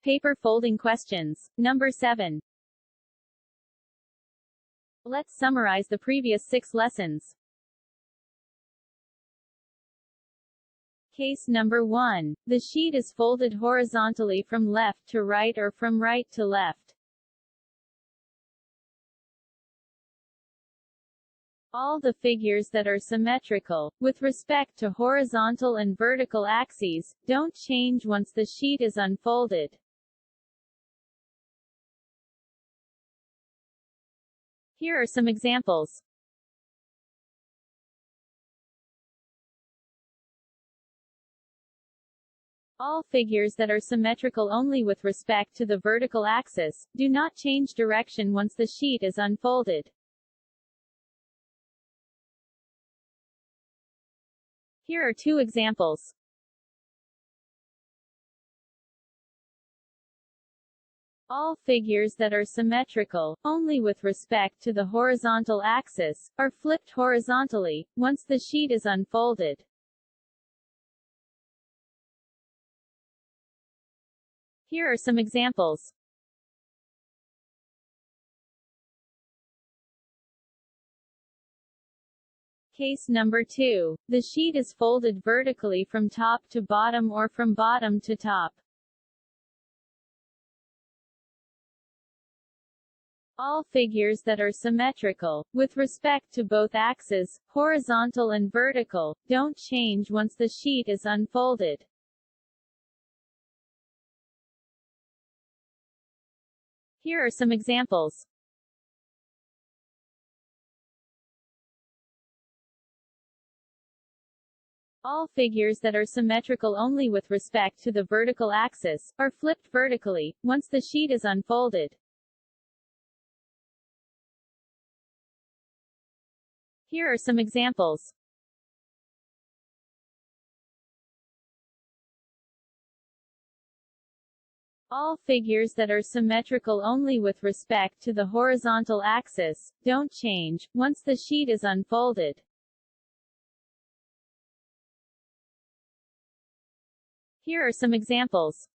Paper folding questions. Number 7. Let's summarize the previous 6 lessons. Case number 1. The sheet is folded horizontally from left to right or from right to left. All the figures that are symmetrical, with respect to horizontal and vertical axes, don't change once the sheet is unfolded. Here are some examples. All figures that are symmetrical only with respect to the vertical axis, do not change direction once the sheet is unfolded. Here are 2 examples. All figures that are symmetrical, only with respect to the horizontal axis, are flipped horizontally, once the sheet is unfolded. Here are some examples. Case number 2. The sheet is folded vertically from top to bottom or from bottom to top. All figures that are symmetrical, with respect to both axes, horizontal and vertical, don't change once the sheet is unfolded. Here are some examples. All figures that are symmetrical only with respect to the vertical axis, are flipped vertically, once the sheet is unfolded. Here are some examples. All figures that are symmetrical only with respect to the horizontal axis, don't change, once the sheet is unfolded. Here are some examples.